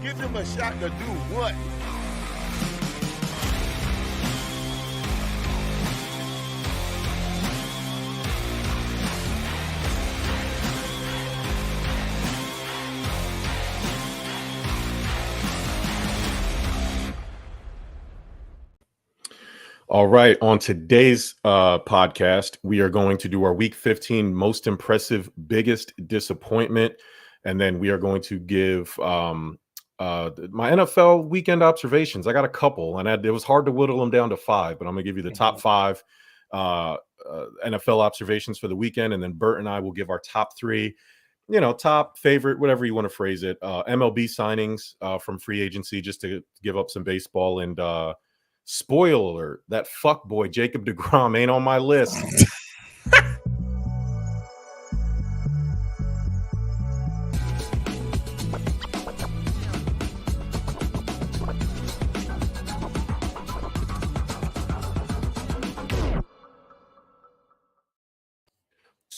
Give them a shot to do what? All right. On today's podcast, we are going to do our Week 15 most impressive, biggest disappointment. And then we are going to give my NFL weekend observations. I got a couple, and it was hard to whittle them down to 5, but I'm going to give you the top 5 NFL observations for the weekend. And then Bert and I will give our top 3, top favorite, whatever you want to phrase it, MLB signings from free agency, just to give up some baseball. And spoiler alert, that fuckboy Jacob deGrom ain't on my list.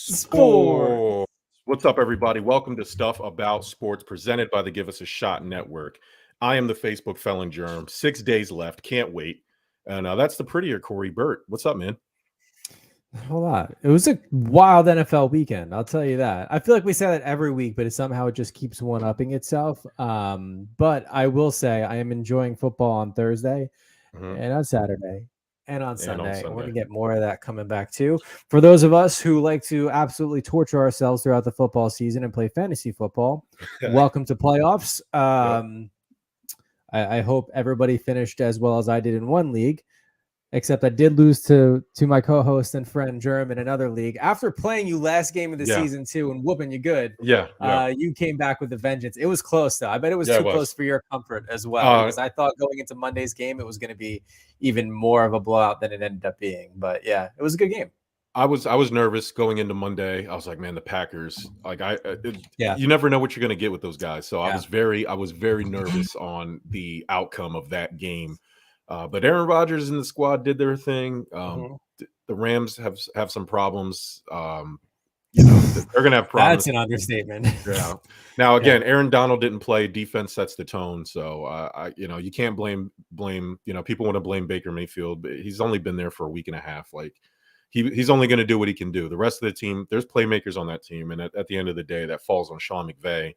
Sports. What's up, everybody? Welcome to Stuff About Sports, presented by the Give Us a Shot Network. I am the Facebook felon Germ. 6 days left. Can't wait. And that's the prettier Corey Burt. What's up, man? Hold on. It was a wild NFL weekend. I'll tell you that. I feel like we say that every week, but somehow it just keeps one-upping itself. But I will say I am enjoying football on Thursday and on Saturday and on Sunday. We're going to get more of that coming back too. For those of us who like to absolutely torture ourselves throughout the football season and play fantasy football, welcome to playoffs. I hope everybody finished as well as I did in one league, except I did lose to my co-host and friend Germ in another league. After playing you last game of the season too and whooping you good, you came back with a vengeance. It was close though. I bet it was too close for your comfort as well, because I thought going into Monday's game it was going to be even more of a blowout than it ended up being. But yeah, it was a good game. I was nervous going into Monday. I was like, man, the Packers, you never know what you're going to get with those guys. So I was very nervous on the outcome of that game. But Aaron Rodgers and the squad did their thing. The Rams have some problems. They're going to have problems. That's an understatement. Yeah. Now, again, Aaron Donald didn't play. Defense sets the tone. So, you can't blame, people want to blame Baker Mayfield, but he's only been there for a week and a half. Like, he's only going to do what he can do. The rest of the team, there's playmakers on that team. And at the end of the day, that falls on Sean McVay.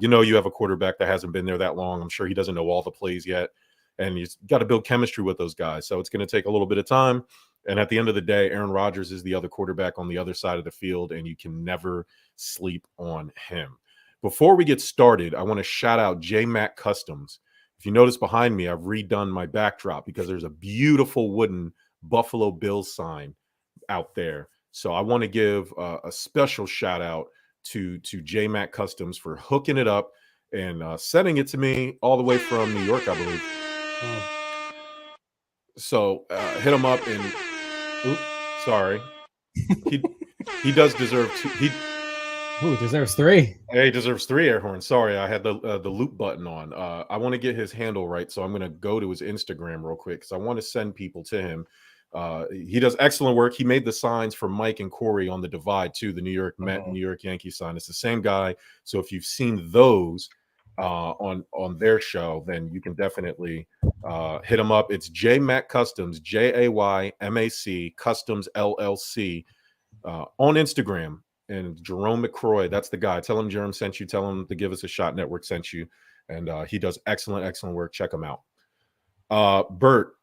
You have a quarterback that hasn't been there that long. I'm sure he doesn't know all the plays yet. And you've got to build chemistry with those guys. So it's going to take a little bit of time. And at the end of the day, Aaron Rodgers is the other quarterback on the other side of the field, and you can never sleep on him. Before we get started, I want to shout out J-Mac Customs. If you notice behind me, I've redone my backdrop because there's a beautiful wooden Buffalo Bills sign out there. So I want to give a special shout out to J-Mac Customs for hooking it up and sending it to me all the way from New York, I believe. So hit him up and sorry. He does deserve 2. He deserves 3. He deserves 3 air horns. Sorry, I had the loop button on. I want to get his handle right, so I'm going to go to his Instagram real quick because I want to send people to him. He does excellent work. He made the signs for Mike and Corey on the Divide too, the New York Met and New York Yankees sign. It's the same guy. So if you've seen those on their show, then you can definitely hit him up. It's J-Mac Customs, JAYMAC Customs LLC on Instagram. And Jerome McCroy, that's the guy. Tell him Jerome sent you. Tell him the Give Us a Shot Network sent you. And he does excellent work. Check him out. Bert,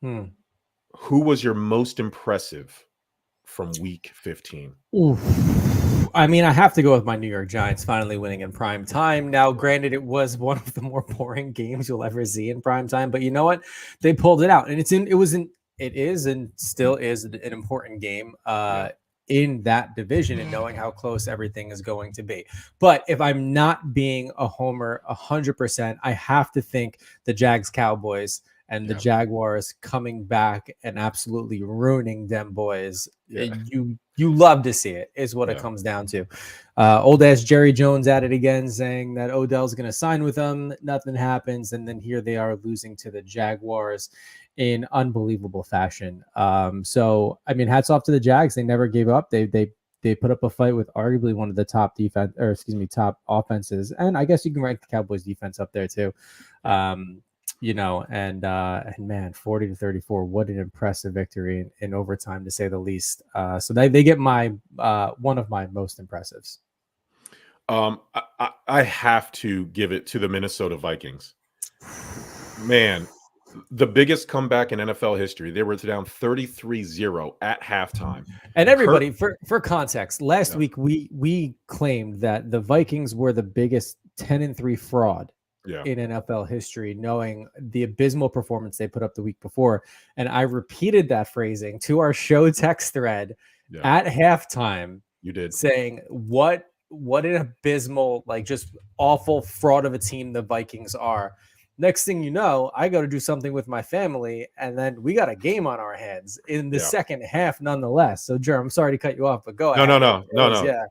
who was your most impressive from Week 15? I mean, I have to go with my New York Giants finally winning in prime time. Now, granted, it was one of the more boring games you'll ever see in prime time, but you know what? They pulled it out, and it is and still is an important game in that division, and knowing how close everything is going to be. But if I'm not being a homer 100%, I have to think the Jags Cowboys and the Jaguars coming back and absolutely ruining them boys. You love to see it, is what it comes down to. Old ass Jerry Jones at it again, saying that Odell's going to sign with them. Nothing happens. And then here they are losing to the Jaguars in unbelievable fashion. So, I mean, hats off to the Jags. They never gave up. They they put up a fight with arguably one of the top top offenses, and I guess you can rank the Cowboys defense up there too. You know, and man, 40-34, what an impressive victory in overtime, to say the least. So they get my one of my most impressives. I have to give it to the Minnesota Vikings. Man, the biggest comeback in NFL history. They were down 33-0 at halftime. And everybody, for context, last week we claimed that the Vikings were the biggest 10-3 fraud in NFL history, knowing the abysmal performance they put up the week before. And I repeated that phrasing to our show text thread at halftime. You did, saying what an abysmal, like, just awful fraud of a team the Vikings are. Next thing you know, I go to do something with my family, and then we got a game on our hands in the second half nonetheless. So, Jer, I'm sorry to cut you off, but go ahead. No. Yeah.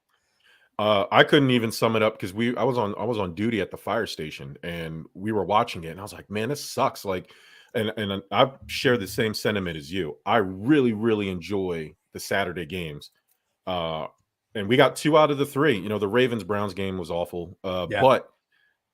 I couldn't even sum it up because I was on duty at the fire station, and we were watching it, and I was like, man, this sucks. Like, and I share the same sentiment as you. I really, really enjoy the Saturday games. And we got 2 out of the 3. You know, the Ravens-Browns game was awful. But,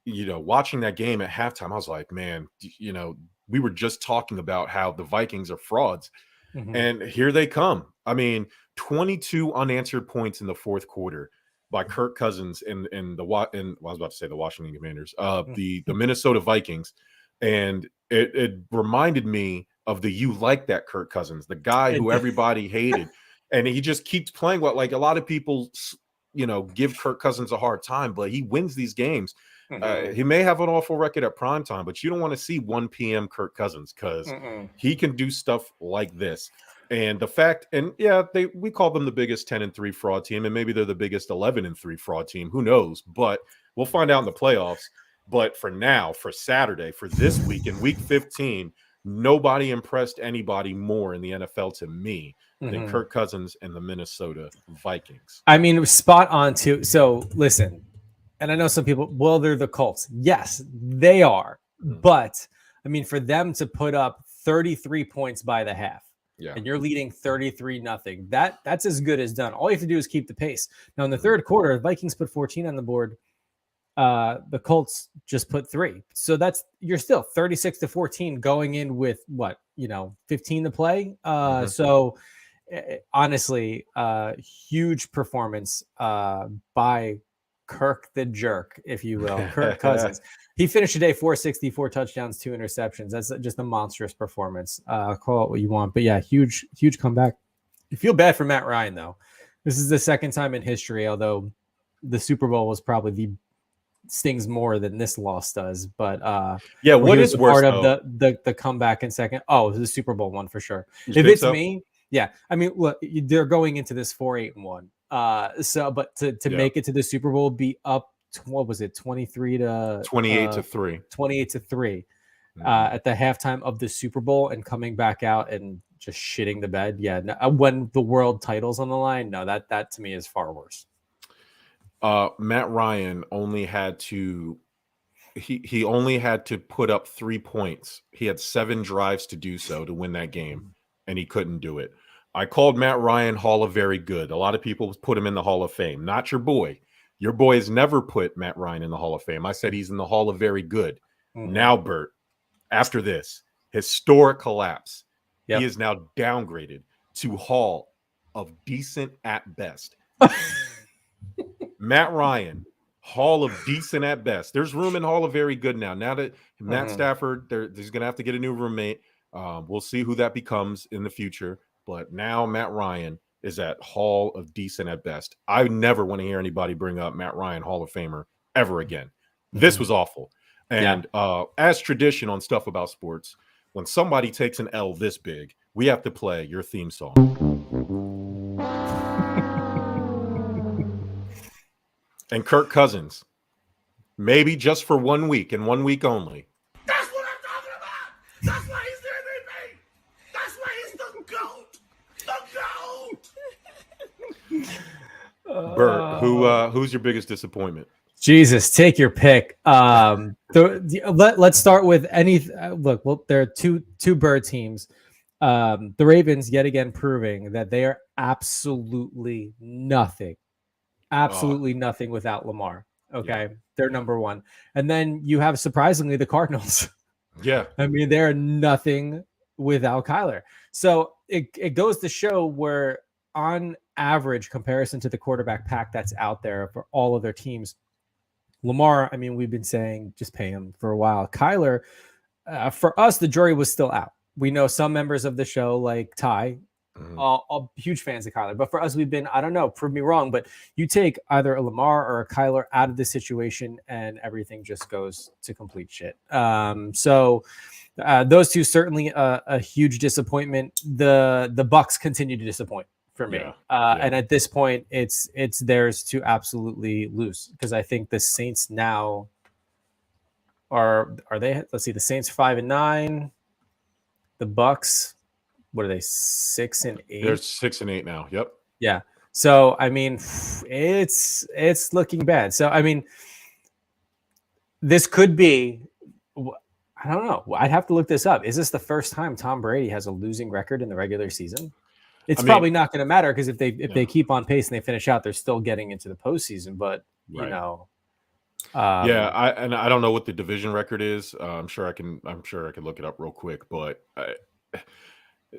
you know, watching that game at halftime, I was like, man, you know, we were just talking about how the Vikings are frauds. And here they come. I mean, 22 unanswered points in the fourth quarter by Kirk Cousins I was about to say the Washington Commanders, the Minnesota Vikings. And it reminded me of the "you like that" Kirk Cousins, the guy who everybody hated. And he just keeps playing like a lot of people, you know, give Kirk Cousins a hard time, but he wins these games. He may have an awful record at prime time, but you don't want to see 1 p.m. Kirk Cousins because he can do stuff like this. And the fact, and we call them the biggest 10-3 fraud team, and maybe they're the biggest 11-3 fraud team. Who knows? But we'll find out in the playoffs. But for now, for Saturday, for this week, in week 15, nobody impressed anybody more in the NFL to me than Kirk Cousins and the Minnesota Vikings. I mean, spot on too. So listen, and I know some people, well, they're the Colts. Yes, they are. But I mean, for them to put up 33 points by the half, and you're leading 33-0, that's as good as done. All you have to do is keep the pace. Now, in the third quarter, the Vikings put 14 on the board. The Colts just put 3. So you're still 36-14 going in with 15 to play. So honestly, huge performance by Kirk the Jerk, if you will, Kirk Cousins. He finished today 464 touchdowns, 2 interceptions. That's just a monstrous performance. Call it what you want, but huge comeback. You feel bad for Matt Ryan though. This is the second time in history, although the Super Bowl was probably stings more than this loss does. But what is worse, part of the comeback in second? Oh, the Super Bowl one for sure. If it's me, I mean, look, they're going into this 4-8-1. But to make it to the Super Bowl, be up, what was it, 28-3, 28-3 at the halftime of the Super Bowl, and coming back out and just shitting the bed. When the world title's on the line, no, that to me is far worse. Matt Ryan only had to he only had to put up 3 points. He had 7 drives to do so to win that game, and he couldn't do it. I called Matt Ryan Hall of Very Good. A lot of people put him in the Hall of Fame. Not your boy. Your boy has never put Matt Ryan in the Hall of Fame. I said he's in the Hall of Very Good. Now, Bert, after this historic collapse, he is now downgraded to Hall of Decent at Best. Matt Ryan, Hall of Decent at Best. There's room in Hall of Very Good now. Now that Matt Stafford, he's going to have to get a new roommate. We'll see who that becomes in the future. But now Matt Ryan is at Hall of Decent at Best. I never want to hear anybody bring up Matt Ryan, Hall of Famer, ever again. This was awful. And as tradition on Stuff About Sports, when somebody takes an L this big, we have to play your theme song. And Kirk Cousins, maybe just for 1 week and 1 week only. That's what I'm talking about. That's why he's the MVP. That's why he's the GOAT. Bert, who's your biggest disappointment? Jesus, take your pick. Let's start with any. Look, well, there are two bird teams. The Ravens yet again proving that they are absolutely nothing without Lamar. Okay. They're number one. And then you have surprisingly the Cardinals. Yeah. I mean, they're nothing without Kyler. So it goes to show where on average comparison to the quarterback pack that's out there for all of their teams, Lamar, I mean, we've been saying just pay him for a while. Kyler, for us, the jury was still out. We know some members of the show, like Ty, all huge fans of Kyler. But for us, we've been, I don't know, prove me wrong, but you take either a Lamar or a Kyler out of the situation and everything just goes to complete shit. So those two certainly a huge disappointment. The Bucks continue to disappoint for me. And at this point, it's theirs to absolutely lose, because I think the Saints now are they? Let's see, the Saints 5-9, the Bucks. What are they? 6-8. They're 6-8 now. Yep. Yeah. So I mean, it's looking bad. So I mean, this could be. I don't know. I'd have to look this up. Is this the first time Tom Brady has a losing record in the regular season? It's probably not going to matter, because if they keep on pace and they finish out, they're still getting into the postseason. But you know, I don't know what the division record is. I'm sure I can look it up real quick. But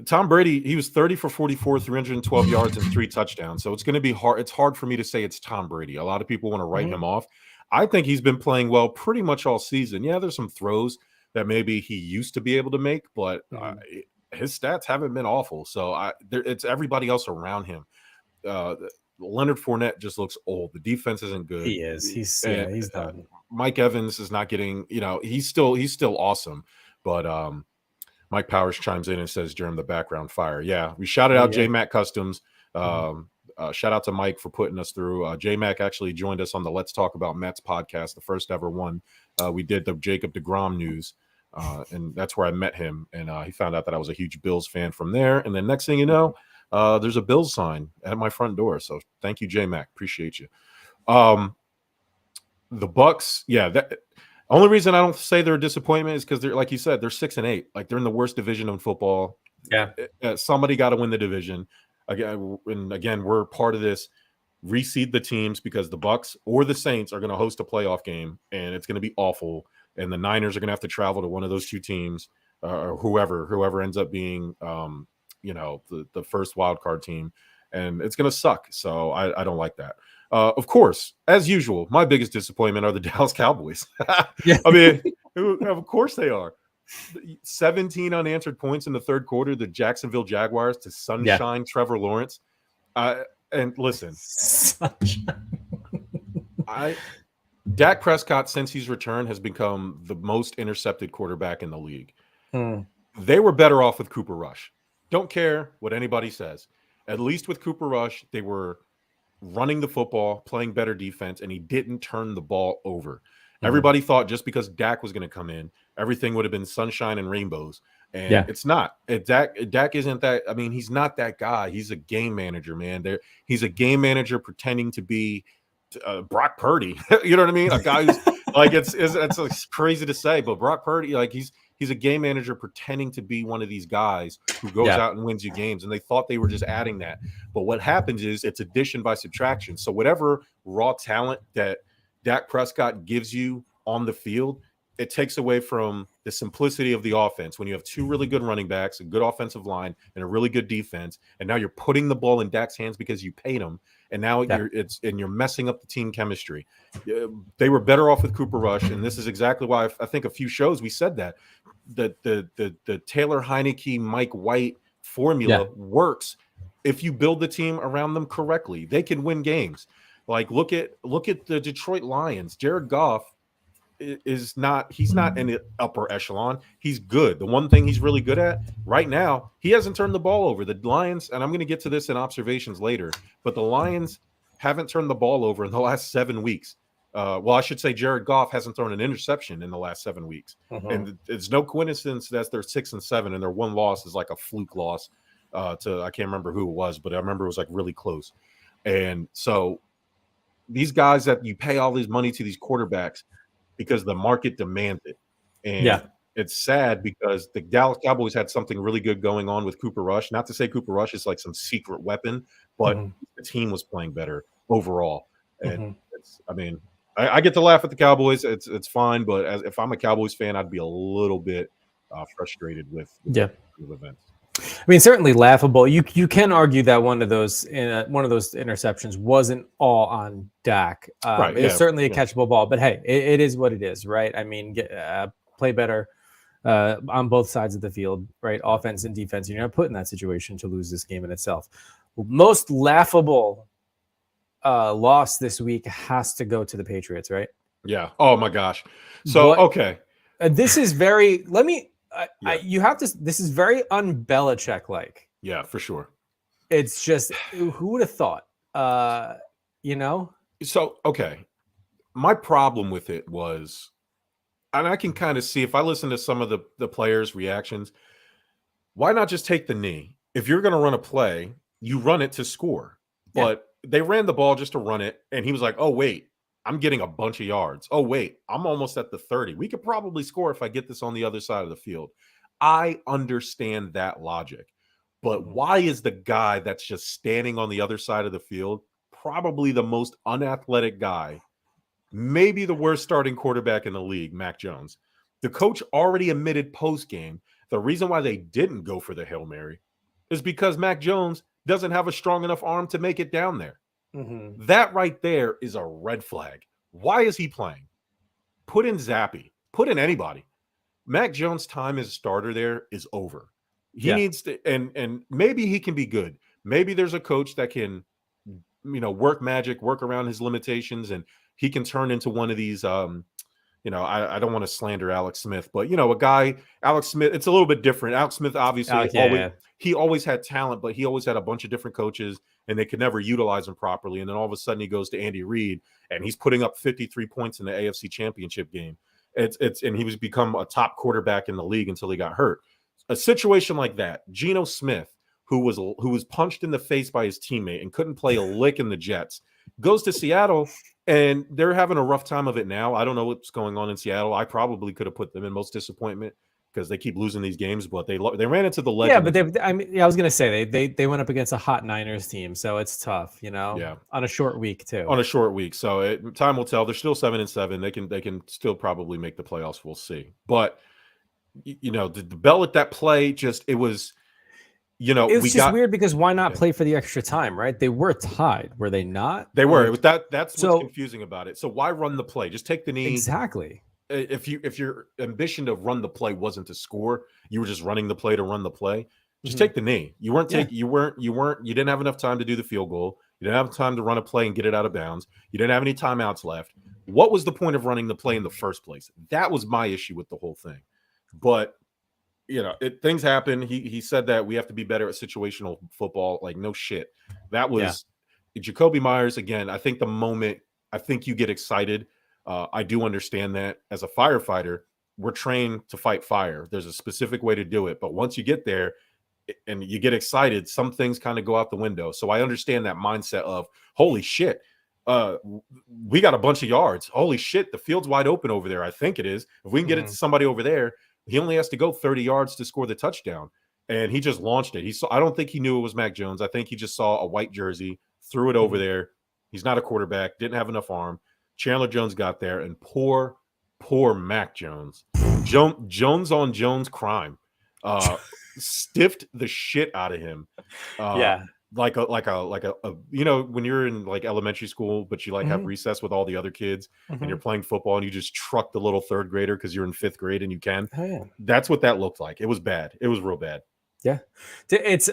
Tom Brady, he was 30 for 44, 312 yards and 3 touchdowns. So it's going to be hard. It's hard for me to say it's Tom Brady. A lot of people want to write him off. I think he's been playing well pretty much all season. Yeah, there's some throws that maybe he used to be able to make, but his stats haven't been awful. So it's everybody else around him. Leonard Fournette just looks old. The defense isn't good. He is. He's done. Mike Evans is not getting. He's still awesome, but Mike Powers chimes in and says during the background fire. Yeah, we shouted out J-Mac Customs. Shout out to Mike for putting us through. J-Mac actually joined us on the Let's Talk About Mets podcast, the first ever one. We did the Jacob deGrom news, and that's where I met him. And he found out that I was a huge Bills fan from there. And then next thing you know, there's a Bills sign at my front door. So thank you, J-Mac. Appreciate you. The Bucks, only reason I don't say they're a disappointment is because they're, like you said, they're 6-8. Like, they're in the worst division in football. Yeah. Somebody got to win the division. Again, we're part of this. Reseed the teams, because the Bucks or the Saints are going to host a playoff game, and it's going to be awful. And the Niners are going to have to travel to one of those two teams, or whoever ends up being, the first wild card team, and it's going to suck. So I don't like that. Of course, as usual, my biggest disappointment are the Dallas Cowboys. I mean, of course they are. 17 unanswered points in the third quarter. The Jacksonville Jaguars to sunshine Trevor Lawrence. And listen, Dak Prescott, since he's returned, has become the most intercepted quarterback in the league. They were better off with Cooper Rush. Don't care what anybody says. At least with Cooper Rush, they were running the football, playing better defense, and he didn't turn the ball over. Everybody thought just because Dak was going to come in, everything would have been sunshine and rainbows. And it's not. Dak isn't that. I mean, he's not that guy. He's a game manager, man. He's a game manager pretending to be Brock Purdy. You know what I mean? A guy who's like, it's crazy to say, but Brock Purdy, like, he's a game manager pretending to be one of these guys who goes out and wins you games. And they thought they were just adding that. But what happens is it's addition by subtraction. So whatever raw talent that Dak Prescott gives you on the field, it takes away from the simplicity of the offense. When you have two really good running backs, a good offensive line, and a really good defense, and now you're putting the ball in Dak's hands because you paid him, and now you're messing up the team chemistry. They were better off with Cooper Rush, and this is exactly why I think a few shows we said that the Taylor Heineke, Mike White formula works if you build the team around them correctly. They can win games. Like, look at the Detroit Lions. Jared Goff he's not in the upper echelon. He's good. The one thing he's really good at right now, he hasn't turned the ball over. The Lions, and I'm going to get to this in observations later, but the Lions haven't turned the ball over in the last 7 weeks. Well, I should say Jared Goff hasn't thrown an interception in the last 7 weeks. And it's no coincidence that they're 6-7 and their one loss is like a fluke loss to, I can't remember who it was, but I remember it was like really close. And so these guys that you pay all this money to, these quarterbacks, because the market demands it. And it's sad because the Dallas Cowboys had something really good going on with Cooper Rush. Not to say Cooper Rush is like some secret weapon, but Mhm. the team was playing better overall. And Mhm. I mean, I get to laugh at the Cowboys. It's fine, but if I'm a Cowboys fan, I'd be a little bit frustrated with Yeah. events. I mean, certainly laughable. You can argue that one of those interceptions wasn't all on Dak. Right? It was Yeah. certainly a Yeah. catchable ball, but hey, it is what it is, right? I mean, play better on both sides of the field, right? Offense and defense. You're not put in that situation to lose this game in itself. Most laughable loss this week has to go to the Patriots, right? Yeah. Oh my gosh. So okay. This is very. Let me. Yeah. You have to. This is very un-Belichick like. Yeah, for sure. It's just who would have thought? You know. So okay, my problem with it was, and I can kind of see if I listen to some of the players' reactions. Why not just take the knee? If you're going to run a play, you run it to score. Yeah. But they ran the ball just to run it, and he was like, "Oh wait, I'm getting a bunch of yards. Oh wait, I'm almost at the 30. We could probably score if I get this on the other side of the field." I understand that logic. But why is the guy that's just standing on the other side of the field probably the most unathletic guy, maybe the worst starting quarterback in the league, Mac Jones? The coach already admitted post-game the reason why they didn't go for the Hail Mary is because Mac Jones doesn't have a strong enough arm to make it down there. Mm-hmm. That right there is a red flag. Why is he playing? Put in Zappy. Put in anybody. Mac Jones' time as a starter there is over. He needs to, and maybe he can be good. Maybe there's a coach that can, work magic, work around his limitations, and he can turn into one of these. I don't want to slander Alex Smith, but a guy, Alex Smith, it's a little bit different. Alex Smith obviously he always had talent, but he always had a bunch of different coaches, and they could never utilize him properly. And then all of a sudden, he goes to Andy Reid, and he's putting up 53 points in the AFC Championship game. And he was become a top quarterback in the league until he got hurt. A situation like that, Geno Smith, who was punched in the face by his teammate and couldn't play a lick in the Jets, goes to Seattle, and they're having a rough time of it now. I don't know what's going on in Seattle. I probably could have put them in most disappointment because they keep losing these games, but they ran into the legend. Yeah, but I was gonna say they went up against a hot Niners team, so it's tough, Yeah, on a short week too. On a short week, so time will tell. They're still 7-7. They can still probably make the playoffs. We'll see, but. The bell at that play it was weird because why not play for the extra time, right? They were tied, were they not? They were. That's what's confusing about it. So why run the play? Just take the knee. Exactly. If your ambition to run the play wasn't to score, you were just running the play to run the play. Just take the knee. You didn't have enough time to do the field goal. You didn't have time to run a play and get it out of bounds. You didn't have any timeouts left. What was the point of running the play in the first place? That was my issue with the whole thing. But things happen. He said that we have to be better at situational football. Like, no shit. That was Jacoby Myers again. I think you get excited. I do understand that as a firefighter, we're trained to fight fire. There's a specific way to do it. But once you get there and you get excited, some things kind of go out the window. So I understand that mindset of, holy shit, we got a bunch of yards. Holy shit, the field's wide open over there. I think it is. If we can get it to somebody over there, he only has to go 30 yards to score the touchdown. And he just launched it. I don't think he knew it was Mac Jones. I think he just saw a white jersey, threw it over there. He's not a quarterback, didn't have enough arm. Chandler Jones got there, and poor Mac Jones. Jones on Jones crime. Stiffed the shit out of him. Like a when you're in like elementary school, but you have recess with all the other kids and you're playing football and you just truck the little third grader because you're in fifth grade and you can. That's what that looked like. It was bad. It was real bad. Yeah, it's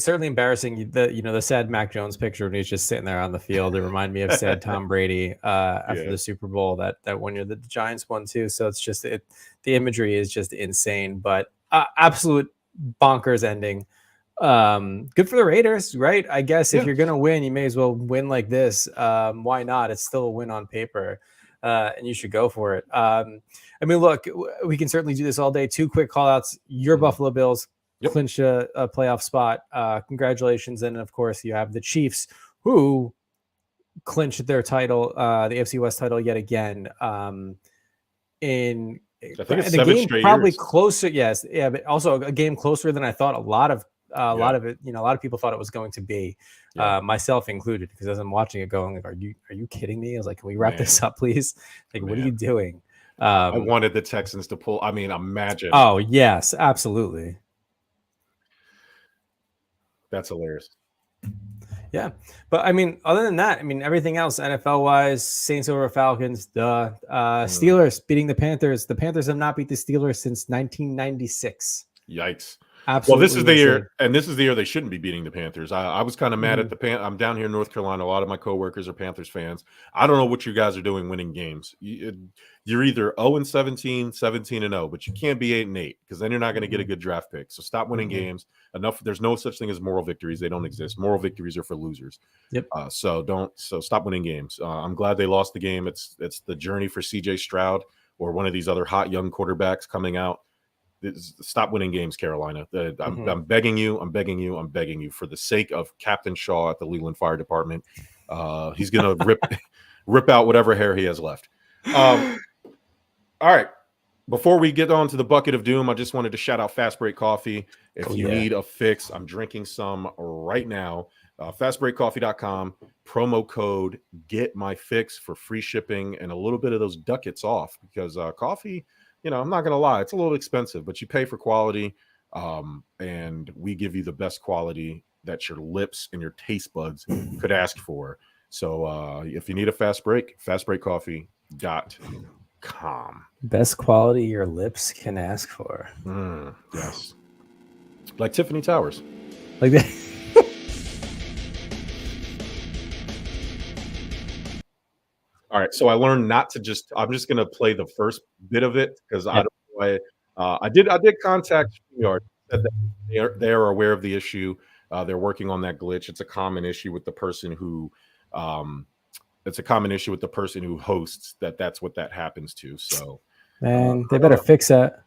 certainly embarrassing. The sad Mac Jones picture when he's just sitting there on the field. It reminded me of sad Tom Brady after the Super Bowl that one year the Giants won too. So it's just the imagery is just insane, but absolute bonkers ending. Good for the Raiders, right? I guess if you're gonna win, you may as well win like this. Why not? It's still a win on paper, and you should go for it. I mean, look, we can certainly do this all day. 2 quick call outs. Your Buffalo Bills clinched a playoff spot. Congratulations. And of course, you have the Chiefs who clinched their title, the AFC West title yet again, in I think it's the 7 game straight probably years. closer. Yes, yeah, but also a game closer than I thought. A lot of it. A lot of people thought it was going to be, Yeah. myself included. Because as I'm watching it, going like, "Are you kidding me?" I was like, "Can we wrap this up, please? Like, what are you doing?" I wanted the Texans to pull. I mean, imagine. Oh yes, absolutely. That's hilarious. Yeah, but I mean, other than that, I mean, everything else NFL wise, Saints over Falcons, Steelers beating the Panthers. The Panthers have not beat the Steelers since 1996. Yikes. Absolutely. Well, this is the insane. year, and this is the year they shouldn't be beating the Panthers. I was kind of mad at the I'm down here in North Carolina. A lot of my coworkers are Panthers fans. I don't know what you guys are doing winning games. You're either 0-17, 17-0, but you can't be 8-8 because then you're not going to get a good draft pick. So stop winning games. Enough. There's no such thing as moral victories. They don't exist. Moral victories are for losers. Yep. So stop winning games. I'm glad they lost the game. It's the journey for CJ Stroud or one of these other hot young quarterbacks coming out. Stop winning games, Carolina. I'm begging you. I'm begging you. I'm begging you for the sake of Captain Shaw at the Leland Fire Department. He's gonna rip out whatever hair he has left. All right. Before we get on to the bucket of doom, I just wanted to shout out Fast Break Coffee. If you need a fix, I'm drinking some right now. Fastbreakcoffee.com, promo code Get My Fix for free shipping and a little bit of those ducats off because coffee. I'm not going to lie, it's a little expensive, but you pay for quality, and we give you the best quality that your lips and your taste buds could ask for. So if you need a fast break, fastbreakcoffee.com. Best quality your lips can ask for. Yes. Like Tiffany Towers. Like that. All right, so I learned not to I'm just going to play the first bit of it because I don't know why. I did contact StreamYard. Said that they are aware of the issue. They're working on that glitch. It's a common issue with the person who hosts that's what that happens to. So man, they better fix that.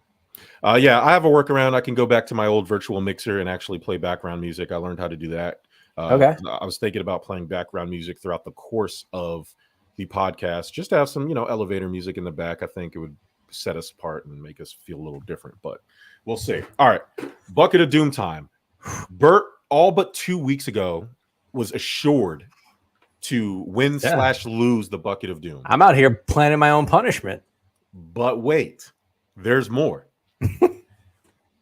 Yeah, I have a workaround. I can go back to my old virtual mixer and actually play background music. I learned how to do that. Okay. I was thinking about playing background music throughout the course of the podcast, just to have some, elevator music in the back. I think it would set us apart and make us feel a little different, but we'll see. All right. Bucket of doom time. Bert, all but 2 weeks ago, was assured to win / lose the bucket of doom. I'm out here planning my own punishment. But wait, there's more.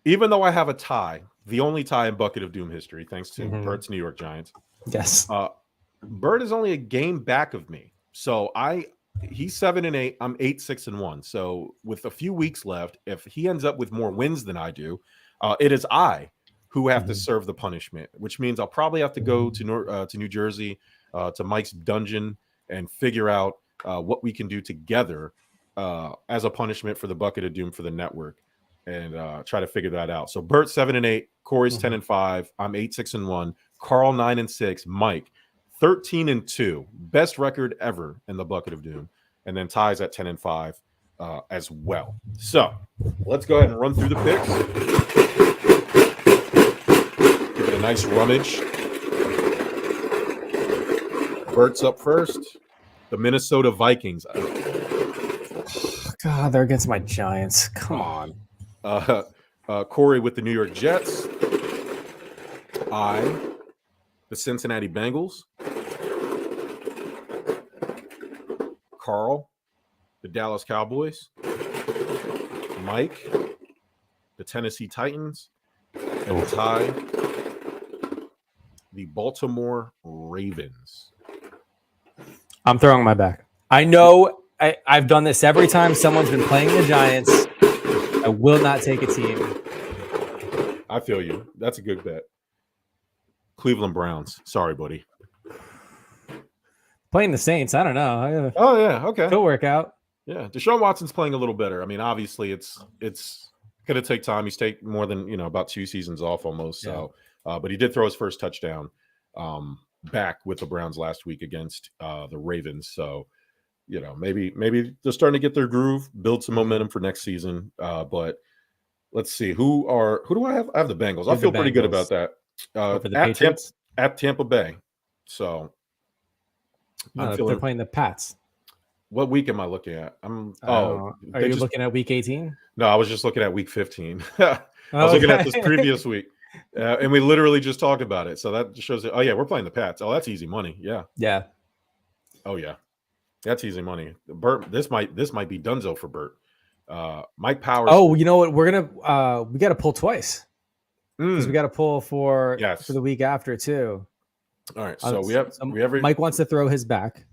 Even though I have a tie, the only tie in bucket of doom history, thanks to Bert's New York Giants. Yes. Bert is only a game back of me. So he's 7-8. I'm 8-6-1. So with a few weeks left, if he ends up with more wins than I do, it is I who have to serve the punishment, which means I'll probably have to go to New Jersey, to Mike's dungeon, and figure out what we can do together as a punishment for the bucket of doom for the network, and try to figure that out. So Bert 7-8, Corey's 10-5, I'm 8-6-1, Carl 9-6, Mike 13-2, best record ever in the bucket of doom, and then ties at 10-5 as well. So let's go ahead and run through the picks. Give it a nice rummage. Bert's up first. The Minnesota Vikings. God, they're against my Giants. Come on. Corey with the New York Jets. The Cincinnati Bengals. Carl, the Dallas Cowboys. Mike, the Tennessee Titans. And Ty, the Baltimore Ravens. I'm throwing my back. I know I've done this every time someone's been playing the Giants. I will not take a team. I feel you. That's a good bet. Cleveland Browns. Sorry, buddy. Playing the Saints. I don't know. Oh, yeah. Okay. It'll work out. Yeah. Deshaun Watson's playing a little better. I mean, obviously, it's going to take time. He's taken more than, about 2 seasons off almost. So, but he did throw his first touchdown back with the Browns last week against the Ravens. So, maybe they're starting to get their groove, build some momentum for next season. But let's see. Who do I have? I have the Bengals. I feel pretty good about that. At Tampa Bay. So they're playing the Pats. What week am I looking at? Are they you just looking at week 18? no, I was just looking at week 15. I was looking at this previous week. And we literally just talked about it. So that just shows it. Oh, yeah, we're playing the Pats. Oh, that's easy money. Yeah. Yeah. Oh, yeah. That's easy money. Bert, this might be Dunzo for Bert. Mike Powers. Oh, you know what? We got to pull twice because we got to pull for the week after too. All right. So we have Mike wants to throw his back.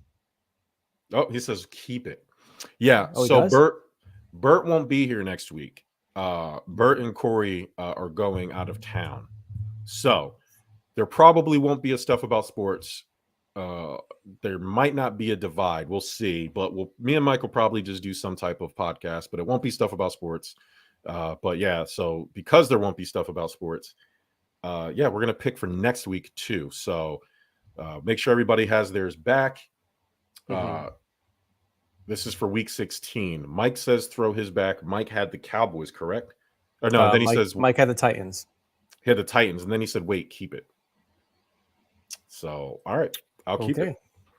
Oh, he says keep it. Yeah. Oh, so Bert won't be here next week. Bert and Corey are going out of town. So there probably won't be a stuff about sports. There might not be a divide. We'll see. But me and Mike will probably just do some type of podcast, but it won't be stuff about sports. But yeah, so because there won't be stuff about sports, we're going to pick for next week too. So make sure everybody has theirs back. This is for week 16. Mike says throw his back. Mike had the Cowboys, correct? Or no, then he says Mike had the Titans. He had the Titans, and then he said, wait, keep it. So, all right, I'll keep it.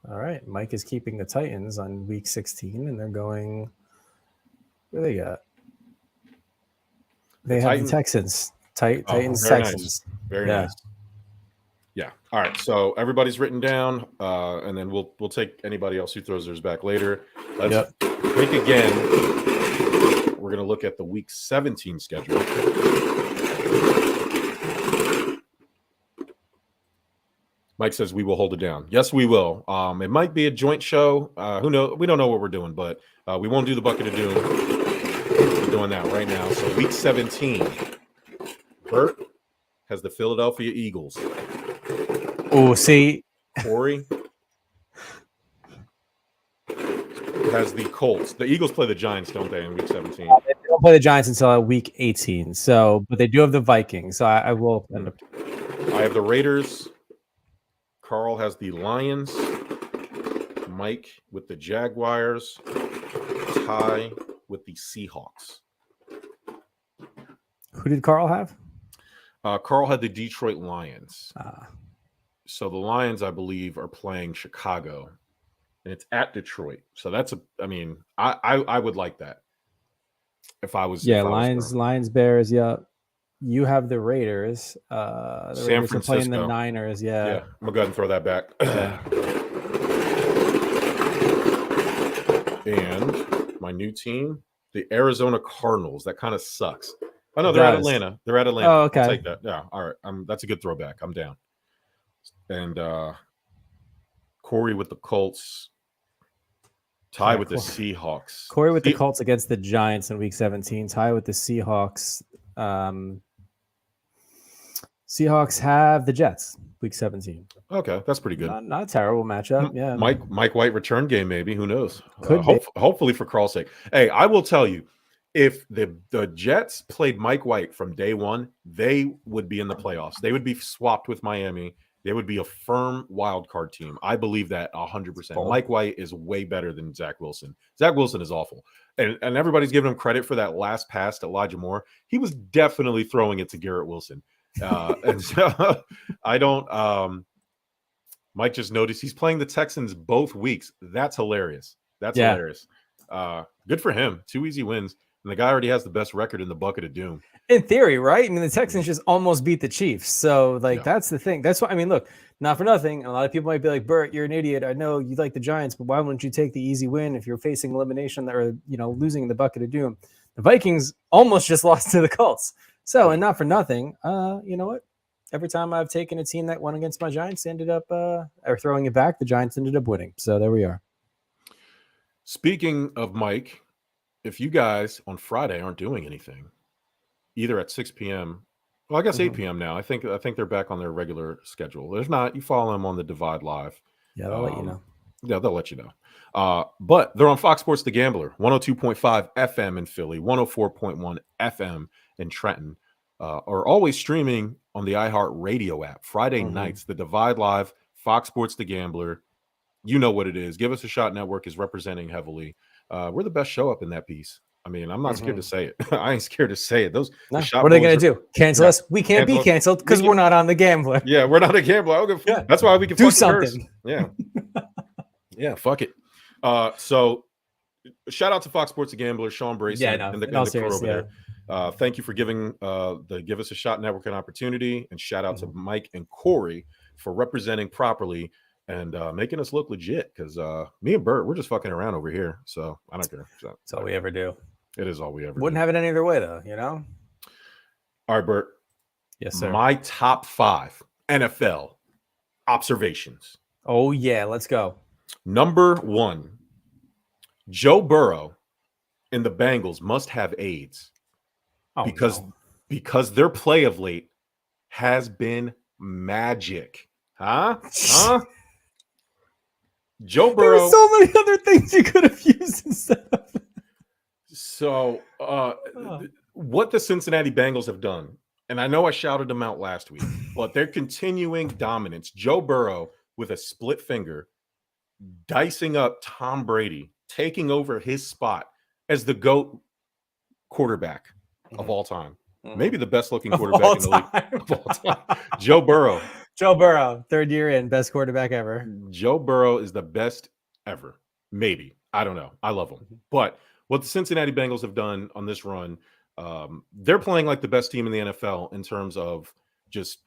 All right, Mike is keeping the Titans on week 16, and they're going. What do they got? They have the Texans. Titans, Texans. Nice. Very nice. Yeah. All right. So everybody's written down, and then we'll take anybody else who throws theirs back later. Let's think again. We're going to look at the week 17 schedule. Mike says we will hold it down. Yes, we will. It might be a joint show. Who knows? We don't know what we're doing, but we won't do the bucket of doom. We're doing that right now. So week 17, Bert has the Philadelphia Eagles. Oh, see, Corey has the Colts. The Eagles play the Giants, don't they, in week 17? They don't play the Giants until week 18. So, but they do have the Vikings. So I will end up. I have the Raiders. Carl has the Lions. Mike with the Jaguars. Ty with the Seahawks. Who did Carl have? Carl had the Detroit Lions. So the Lions, I believe, are playing Chicago, and it's at Detroit. So that's I would like that if I was. Lions, Bears. Yeah, you have the Raiders. The San Raiders Francisco are playing the Niners. Yeah. I'm gonna go ahead and throw that back. And my new team, the Arizona Cardinals. That kind of sucks. Oh no, they're at Atlanta. They're at Atlanta. Oh, okay. I'll take that. Yeah. All right. That's a good throwback. I'm down. And Corey with the Colts. Ty with the Seahawks. Corey with the Colts against the Giants in week 17. Ty with the Seahawks. Seahawks have the Jets week 17. Okay, that's pretty good. Not a terrible matchup. Yeah. Mike White return game, maybe. Who knows? Could hopefully for Carl's sake. Hey, I will tell you, if the Jets played Mike White from day one, they would be in the playoffs. They would be swapped with Miami. They would be a firm wild card team. I believe that 100%. Mike White is way better than Zach Wilson. Zach Wilson is awful. And everybody's giving him credit for that last pass to Elijah Moore. He was definitely throwing it to Garrett Wilson. And so I don't Mike just noticed he's playing the Texans both weeks. That's hilarious. Hilarious. Good for him. 2 easy wins. And the guy already has the best record in the bucket of doom. In theory, right? I mean, the Texans just almost beat the Chiefs. So, that's the thing. That's why, I mean, look, not for nothing. A lot of people might be like, Bert, you're an idiot. I know you like the Giants, but why wouldn't you take the easy win if you're facing elimination or, losing in the bucket of doom? The Vikings almost just lost to the Colts. So, and not for nothing, you know what? Every time I've taken a team that won against my Giants, ended up or throwing it back, the Giants ended up winning. So there we are. Speaking of Mike, if you guys on Friday aren't doing anything, either at 6 p.m. Well, I guess 8 p.m. now. I think they're back on their regular schedule. There's not. You follow them on the Divide Live. Yeah, they'll let you know. Yeah, they'll let you know. But they're on Fox Sports The Gambler, 102.5 FM in Philly, 104.1 FM in Trenton. Are always streaming on the iHeartRadio app. Friday nights, the Divide Live, Fox Sports The Gambler. You know what it is. Give Us a Shot Network is representing heavily. We're the best show up in that piece. I mean, I'm not scared to say it. I ain't scared to say it. What are they going to do? Cancel us? We can't be canceled because we're not on The Gambler. Yeah, we're not a gambler. That's why we can do something. Yeah. Yeah, fuck it. So shout out to Fox Sports The Gambler, Sean Brace, Yeah, and, no, and the, in and all the crew over seriousness, there. Thank you for giving the Give Us a Shot Network an opportunity, and shout out to Mhm. Mike and Corey for representing properly and making us look legit. Because me and Bert, we're just fucking around over here, so I don't care. So, That's all we ever do. it is all we ever Wouldn't do. have it any other way, though. You know. All right, Bert. Yes, sir. My top 5 NFL observations. Oh yeah, let's go. Number 1, Joe Burrow and the Bengals must have AIDS Oh, because no. their play of late has been magic. Huh? Joe There Burrow. were so many other things you could have used instead of. So, what the Cincinnati Bengals have done, and I know I shouted them out last week, but they're continuing dominance. Joe Burrow with a split finger, dicing up Tom Brady, taking over his spot as the GOAT quarterback of all time. Maybe the best looking quarterback in the league of all time. Joe Burrow. Joe Burrow, third year in, best quarterback ever. Joe Burrow is the best ever. Maybe. I don't know. I love him. But what the Cincinnati Bengals have done on this run, they're playing like the best team in the NFL in terms of just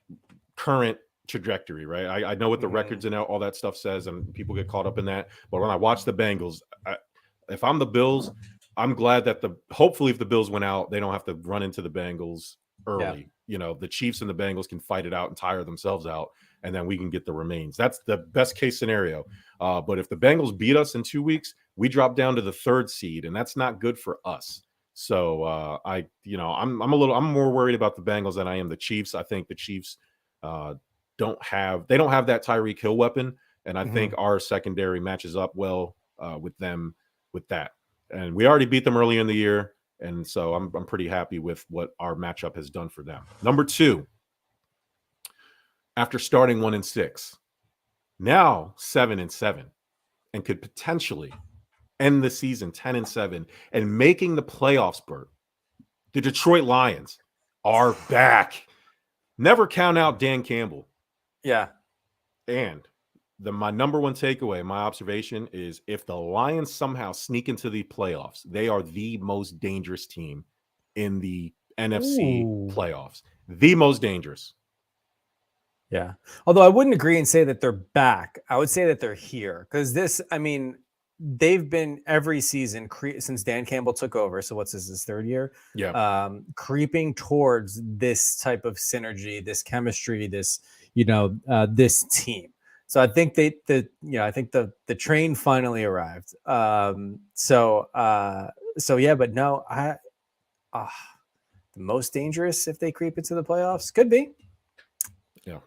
current trajectory, right? I know what the records and all that stuff says, and people get caught up in that. But when I watch the Bengals, if I'm the Bills, I'm glad that hopefully if the Bills went out, they don't have to run into the Bengals early. Yeah. You know, the Chiefs and the Bengals can fight it out and tire themselves out, and then we can get the remains. That's the best case scenario. But if the Bengals beat us in 2 weeks, we drop down to the 3rd seed, and that's not good for us. So I'm more worried about the Bengals than I am the Chiefs. I think the Chiefs don't have that Tyreek Hill weapon, and I think our secondary matches up well with them with that. And we already beat them earlier in the year, and so I'm pretty happy with what our matchup has done for them. Number 2, after starting 1-6, now 7-7, and could potentially end the season 10-7 and making the playoffs, Bert. The Detroit Lions are back. Never count out Dan Campbell. Yeah. And my number 1 takeaway, my observation is if the Lions somehow sneak into the playoffs, they are the most dangerous team in the NFC playoffs. The most dangerous. Yeah. Although I wouldn't agree and say that they're back. I would say that they're here because they've been every season since Dan Campbell took over. So what's his 3rd year? Yeah. Creeping towards this type of synergy, this chemistry, this, this team. So I think I think the train finally arrived. So yeah, but no, the most dangerous if they creep into the playoffs could be. Yeah.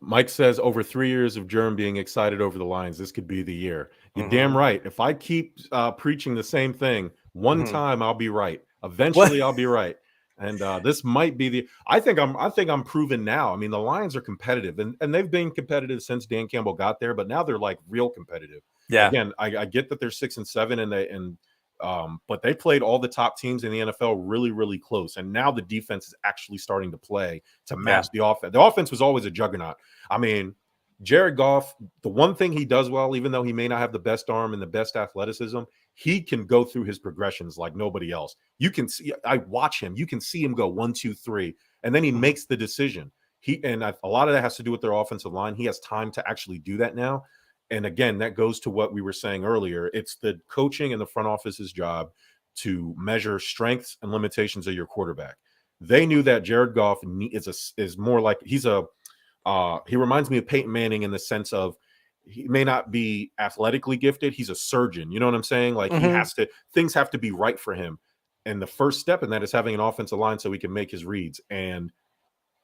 Mike says over 3 years of Germ being excited over the Lions, this could be the year. You're damn right. If I keep preaching the same thing, one time I'll be right. Eventually I'll be right. And this might be I think I'm proven now. I mean, the Lions are competitive, and they've been competitive since Dan Campbell got there, but now they're like real competitive. Yeah. Again, I get that they're 6-7 but they played all the top teams in the NFL really, really close. And now the defense is actually starting to play to match the offense. The offense was always a juggernaut. I mean, Jared Goff, the one thing he does well, even though he may not have the best arm and the best athleticism, he can go through his progressions like nobody else. You can see, I watch him, you can see him go 1, 2, 3, and then he makes the decision. A lot of that has to do with their offensive line. He has time to actually do that now. And again, that goes to what we were saying earlier. It's the coaching and the front office's job to measure strengths and limitations of your quarterback. They knew that Jared Goff is more like he reminds me of Peyton Manning in the sense of he may not be athletically gifted. He's a surgeon. You know what I'm saying? Like things have to be right for him. And the first step in that is having an offensive line so he can make his reads. And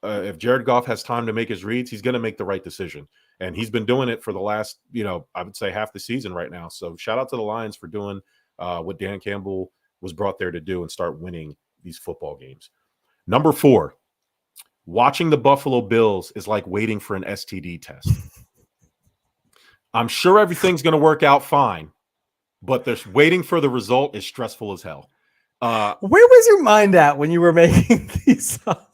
if Jared Goff has time to make his reads, he's going to make the right decision. And he's been doing it for the last, I would say half the season right now. So shout out to the Lions for doing what Dan Campbell was brought there to do and start winning these football games. Number 4, watching the Buffalo Bills is like waiting for an STD test. I'm sure everything's going to work out fine, but waiting for the result is stressful as hell. Where was your mind at when you were making these up?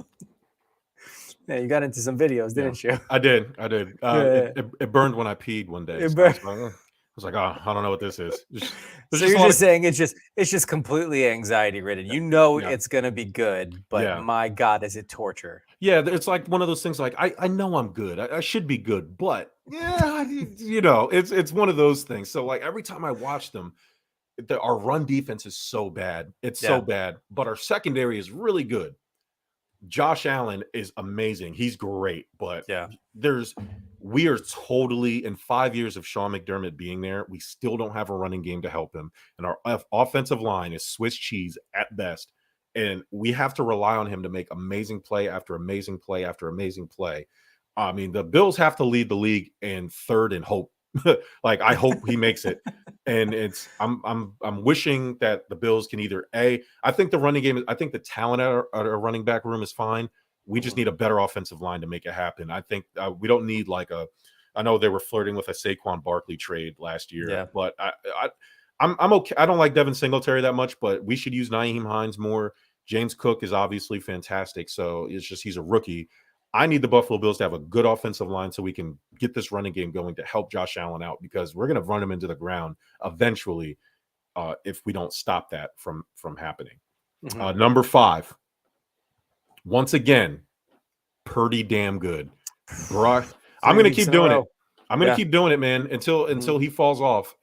Yeah, you got into some videos, didn't you? I did. It burned when I peed one day. was like, oh, I don't know what this is. There's So just you're a lot just of, saying it's just completely anxiety ridden. You know yeah, it's gonna be good, but yeah. my God, is it torture? Yeah, it's like one of those things. Like I know I'm good. I should be good, but yeah, you know, it's one of those things. So like every time I watch them, our run defense is so bad. It's so Yeah, bad, but our secondary is really good. Josh Allen is amazing. He's great, but yeah. there's we are totally in 5 years of Sean McDermott being there. We still don't have a running game to help him, and our offensive line is Swiss cheese at best. And we have to rely on him to make amazing play after amazing play after amazing play. I mean, the Bills have to lead the league in third and hope. Like I hope he makes it. And I'm wishing that the Bills can either I think the running game, I think the talent at our running back room is fine. We just Mhm. need a better offensive line to make it happen. I think we don't need like I know they were flirting with a Saquon Barkley trade last year, Yeah. but I'm okay. I don't like Devin Singletary that much, but we should use Nyheim Hines more. James Cook is obviously fantastic, so it's just he's a rookie. I need the Buffalo Bills to have a good offensive line so we can get this running game going to help Josh Allen out because we're going to run him into the ground eventually if we don't stop that from happening. Mhm. Number 5, once again, pretty damn good. Brock, I'm 3 going to weeks keep in a doing row. it. I'm going to Yeah. keep doing it, man, Mhm. until he falls off.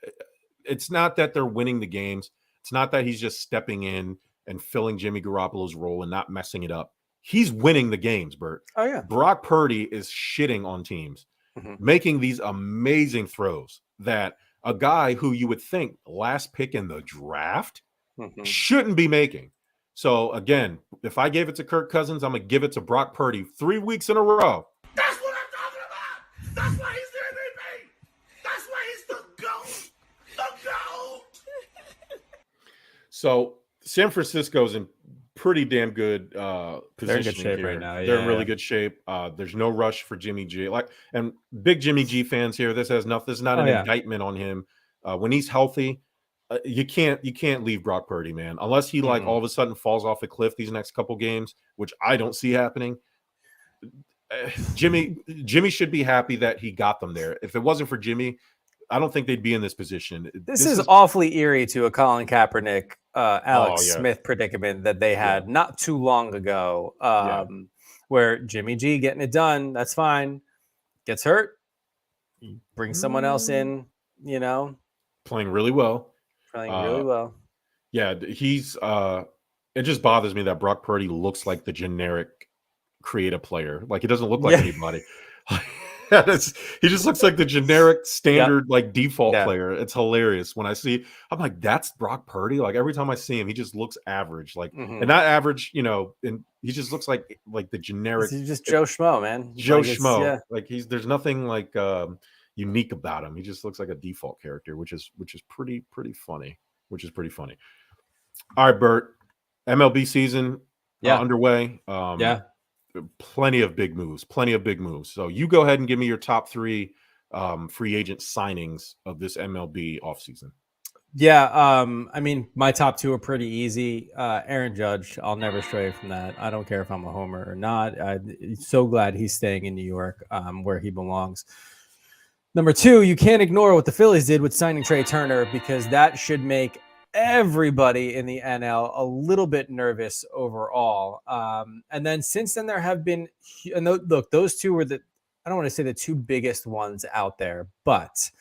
It's not that they're winning the games. It's not that he's just stepping in and filling Jimmy Garoppolo's role and not messing it up. He's winning the games, Bert. Oh yeah. Brock Purdy is shitting on teams, Mhm. making these amazing throws that a guy who you would think last pick in the draft Mhm. shouldn't be making. So again, if I gave it to Kirk Cousins, I'm gonna give it to Brock Purdy 3 weeks in a row. That's what I'm talking about. That's why he's the MVP. That's why he's the GOAT. The GOAT. So San Francisco's in pretty damn good They're in positioning good shape here. right now. They're in Yeah. really good shape. There's no rush for Jimmy G. Like and big Jimmy G fans here. This has nothing. This is not Oh an yeah. indictment on him. When he's healthy, you can't leave Brock Purdy, man, unless he like Mhm. all of a sudden falls off a cliff these next couple games, which I don't see happening. Jimmy should be happy that he got them there. If it wasn't for Jimmy, I don't think they'd be in this position. This is awfully eerie to a Colin Kaepernick, oh Alex yeah, Smith predicament that they yeah, had not too long ago, yeah. where Jimmy G getting it done, that's fine. Gets hurt, bring someone else in, you know, Playing really well. playing really Uh, well. yeah, he's. It just bothers me that Brock Purdy looks like the generic creative player. Like he doesn't look like Yeah. anybody. He just looks like the generic standard like default Yeah. player. It's hilarious when I see. I'm like, that's Brock Purdy. Like every time I see him, he just looks average. Like Mhm. and not average, you know. And he just looks like the generic He's just Joe Schmo, man. Joe Like, Schmo. yeah. Like there's nothing like unique about him. He just looks like a default character, which is pretty funny. Which is pretty funny. All right, Bert. MLB season Yeah. underway. Yeah. Plenty of big moves. So you go ahead and give me your top 3 free agent signings of this MLB offseason. Yeah, I mean, my top 2 are pretty easy. Aaron Judge, I'll never stray from that. I don't care if I'm a homer or not. I'm so glad he's staying in New York, where he belongs. Number 2, you can't ignore what the Phillies did with signing Trey Turner because that should make everybody in the NL a little bit nervous overall. And then since then, there have been, and look, those 2 were I don't want to say the 2 biggest ones out there, but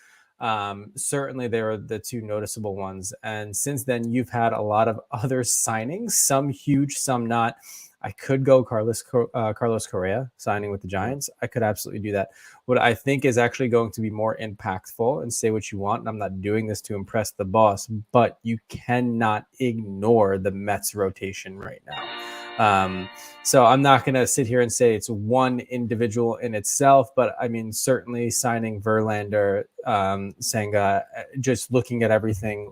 certainly they were the 2 noticeable ones. And since then, you've had a lot of other signings, some huge, some not. I could go Carlos Correa signing with the Giants. I could absolutely do that. What I think is actually going to be more impactful, and say what you want, and I'm not doing this to impress the boss, but you cannot ignore the Mets rotation right now. So I'm not going to sit here and say it's one individual in itself, but I mean, certainly signing Verlander, Senga, just looking at everything,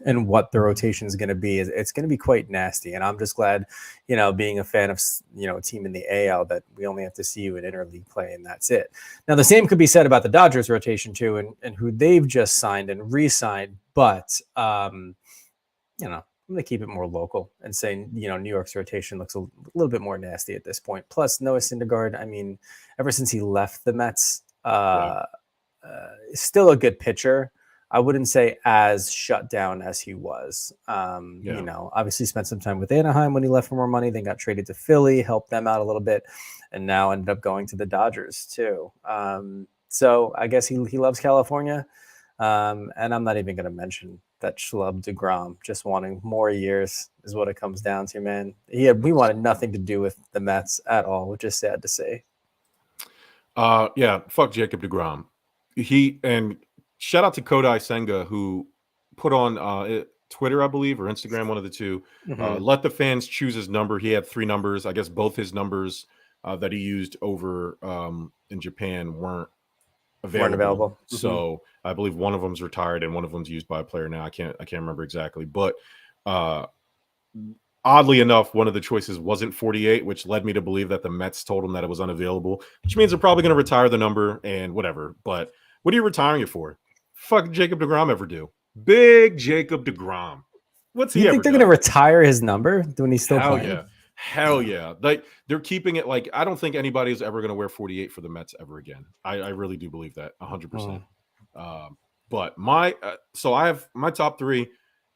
and what the rotation is going to be, it's going to be quite nasty. And I'm just glad, being a fan of, a team in the AL, that we only have to see you in interleague play and that's it. Now, the same could be said about the Dodgers rotation too, and who they've just signed and re-signed. But, I'm going to keep it more local and say, New York's rotation looks a little bit more nasty at this point. Plus Noah Syndergaard, I mean, ever since he left the Mets, still a good pitcher. I wouldn't say as shut down as he was. You know, obviously spent some time with Anaheim when he left for more money, then got traded to Philly, helped them out a little bit, and now ended up going to the Dodgers too. So I guess he loves California. And I'm not even going to mention that schlub DeGrom just wanting more years is what it comes down to, man. We wanted nothing to do with the Mets at all, which is sad to say. Yeah, fuck Jacob DeGrom. And shout out to Kodai Senga, who put on Twitter, I believe, or Instagram, one of the two. Let the fans choose his number. He had 3 numbers. I guess both his numbers that he used over in Japan weren't available. So I believe one of them's retired and one of them's used by a player now. I can't remember exactly, but oddly enough, one of the choices wasn't 48, which led me to believe that the Mets told him that it was unavailable, which means they're probably going to retire the number and whatever. But what are you retiring it for? Fuck Jacob DeGrom ever do? Big Jacob DeGrom. What's he? You think they're going to retire his number when he's still playing? Yeah. Hell yeah. Like, they're keeping it. Like, I don't think anybody is ever going to wear 48 for the Mets ever again. I really do believe that 100%. But so I have my top 3.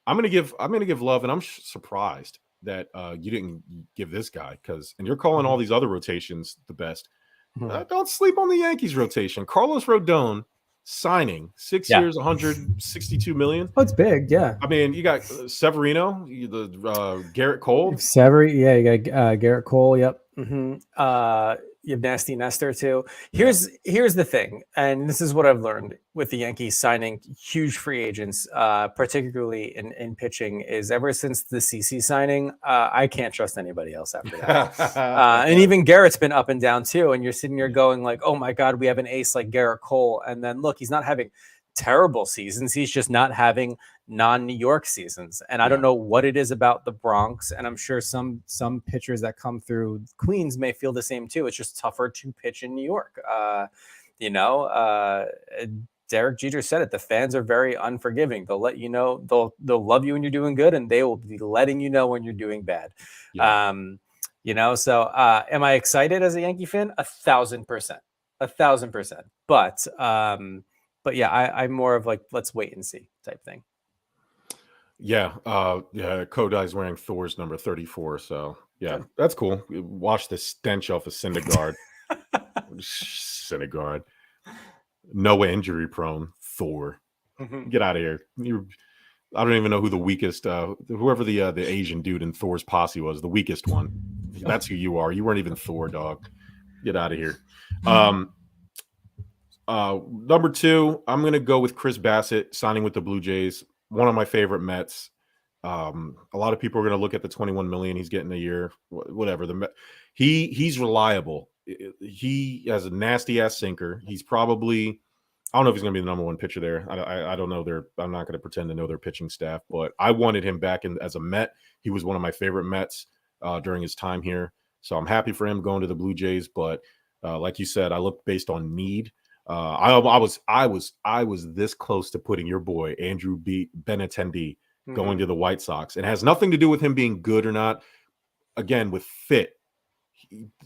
I'm going to give love, and I'm surprised that you didn't give this guy, and you're calling all these other rotations the best. Don't sleep on the Yankees rotation. Carlos Rodon signing 6 years, 162 million. Oh, it's big. Yeah. I mean, you got Severino, the Garrett Cole. You got Garrett Cole. Yep. You have Nasty Nestor too. Here's the thing, and this is what I've learned with the Yankees signing huge free agents, particularly in pitching, is ever since the CC signing, I can't trust anybody else after that. And even Garrett's been up and down too. And you're sitting here going like, oh my God, we have an ace like Garrett Cole. And then look, he's not having terrible seasons. He's just not having non-New York seasons. And I don't know what it is about the Bronx. And I'm sure some pitchers that come through Queens may feel the same too. It's just tougher to pitch in New York. Derek Jeter said it. The fans are very unforgiving. They'll let you know, they'll love you when you're doing good, and they will be letting you know when you're doing bad. Am I excited as a Yankee fan? 1,000%. But yeah, I'm more of like, let's wait and see type thing. Yeah. Kodai's wearing Thor's number 34. So yeah, that's cool. Wash the stench off of Syndergaard. Syndergaard. Noah injury prone Thor. Get out of here. I don't even know who the weakest, whoever the Asian dude in Thor's posse was, the weakest one. That's who you are. You weren't even Thor, dog. Get out of here. Number 2, I'm going to go with Chris Bassett signing with the Blue Jays. One of my favorite Mets. A lot of people are going to look at the $21 million he's getting a year, whatever. He's reliable. He has a nasty ass sinker. He's probably, I don't know if he's going to be the number 1 pitcher there. I don't know. I'm not going to pretend to know their pitching staff, but I wanted him back as a Met. He was one of my favorite Mets during his time here. So I'm happy for him going to the Blue Jays. But like you said, I looked based on need. I was this close to putting your boy Andrew Benintendi going to the White Sox. It has nothing to do with him being good or not. Again, with fit,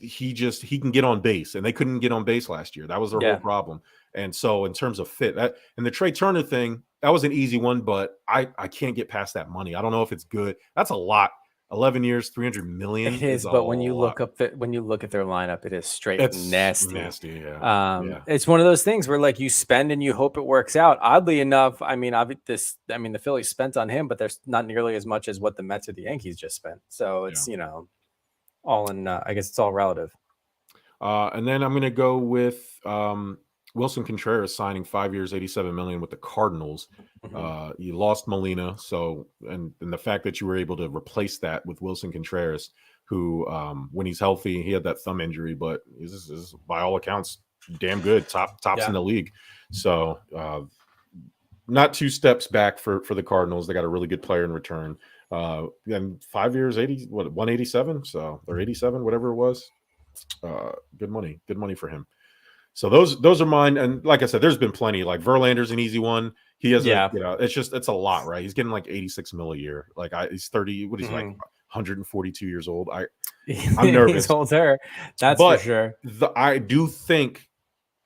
he can get on base, and they couldn't get on base last year. That was their whole problem. And so, in terms of fit, and the Trey Turner thing, that was an easy one, but I can't get past that money. I don't know if it's good. That's a lot. 11 years, 300 million. It is, but when you look at their lineup, it is straight nasty. Yeah. It's one of those things where like you spend and you hope it works out. Oddly enough, the Phillies spent on him, but there's not nearly as much as what the Mets or the Yankees just spent. So it's all in. I guess it's all relative. And then I'm going to go with Wilson Contreras signing 5 years, $87 million with the Cardinals. You lost Molina, and the fact that you were able to replace that with Wilson Contreras, who, when he's healthy, he had that thumb injury, but is by all accounts damn good, tops in the league. So not 2 steps back for the Cardinals. They got a really good player in return. And 5 years, 187, or 87, whatever it was. Good money for him. So those are mine. And like I said, there's been plenty. Like Verlander's an easy one. He has, it's a lot, right? He's getting like 86 mil a year. Like he's 30. What is like 142 years old? I'm nervous. He's older. That's for sure. I do think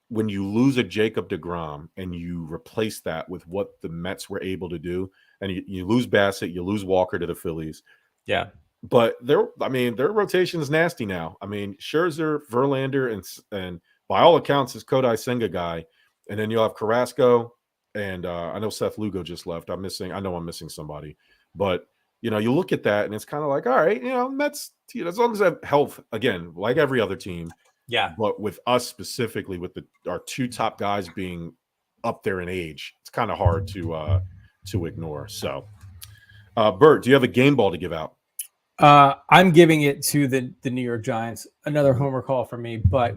when you lose a Jacob deGrom and you replace that with what the Mets were able to do, and you lose Bassett, you lose Walker to the Phillies. Yeah. But their rotation is nasty now. I mean, Scherzer, Verlander, and by all accounts, is Kodai Senga guy. And then you'll have Carrasco, and I know Seth Lugo just left. I know I'm missing somebody. But, you look at that, and it's kind of like, all right, Mets, as long as they have health, again, like every other team. Yeah. But with us specifically, with our two top guys being up there in age, it's kind of hard to ignore. So, Bert, do you have a game ball to give out? I'm giving it to the New York Giants. Another homer call for me, but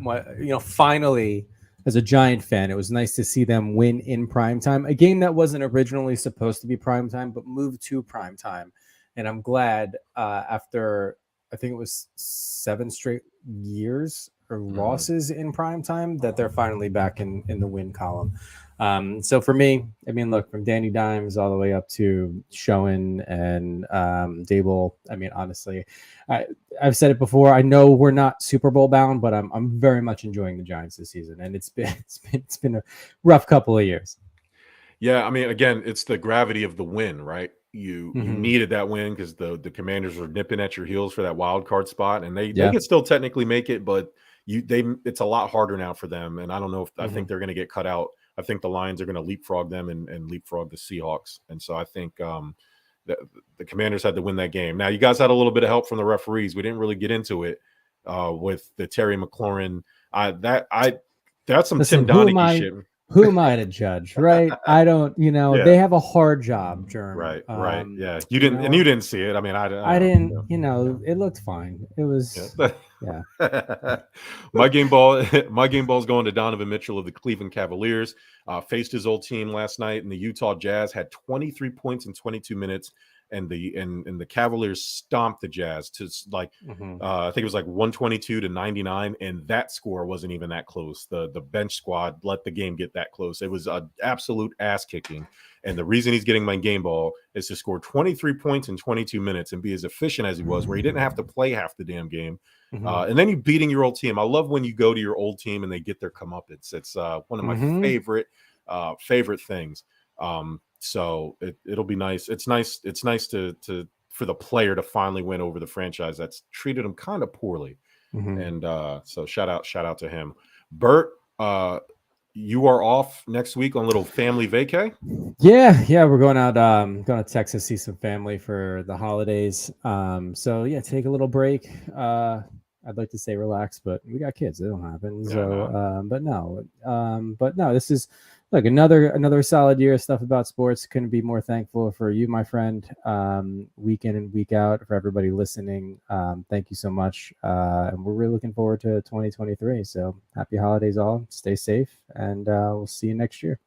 finally, as a Giant fan, it was nice to see them win in primetime. A game that wasn't originally supposed to be primetime, but moved to primetime. And I'm glad after, I think it was 7 straight years or losses in primetime, that they're finally back in the win column. So for me, I mean, look, from Danny Dimes all the way up to Schoen and Dable. I mean, honestly, I've said it before. I know we're not Super Bowl bound, but I'm very much enjoying the Giants this season, and it's been a rough couple of years. Yeah, I mean, again, it's the gravity of the win, right? You needed that win because the Commanders were nipping at your heels for that wild card spot, and they could still technically make it, but it's a lot harder now for them. And I don't know if I think they're going to get cut out. I think the Lions are going to leapfrog them and leapfrog the Seahawks. And so I think the Commanders had to win that game. Now, you guys had a little bit of help from the referees. We didn't really get into it with the Terry McLaurin. That's some Tim Donaghy shit. Who am I to judge, right? I don't, they have a hard job, Germ. Right. Yeah. You didn't see it. I mean, I didn't, it looked fine. It was, yeah. My game ball is going to Donovan Mitchell of the Cleveland Cavaliers. Faced his old team last night, and the Utah Jazz had 23 points in 22 minutes. And the Cavaliers stomped the Jazz to I think it was like 122-99, and that score wasn't even that close. The bench squad let the game get that close. It was an absolute ass kicking. And the reason he's getting my game ball is to score 23 points in 22 minutes and be as efficient as he was, where he didn't have to play half the damn game. And then you beating your old team. I love when you go to your old team and they get their comeuppance. It's one of my favorite things. So it'll be nice. It's nice to for the player to finally win over the franchise that's treated him kind of poorly. And so shout out to him. Bert, you are off next week on a little family vacay. Yeah, we're going out going to Texas, see some family for the holidays. So yeah, take a little break. I'd like to say relax, but we got kids. It don't happen. But no, this is look, another solid year of stuff about sports. Couldn't be more thankful for you, my friend. Week in and week out, for everybody listening. Thank you so much. And we're really looking forward to 2023. So happy holidays all. Stay safe, and we'll see you next year.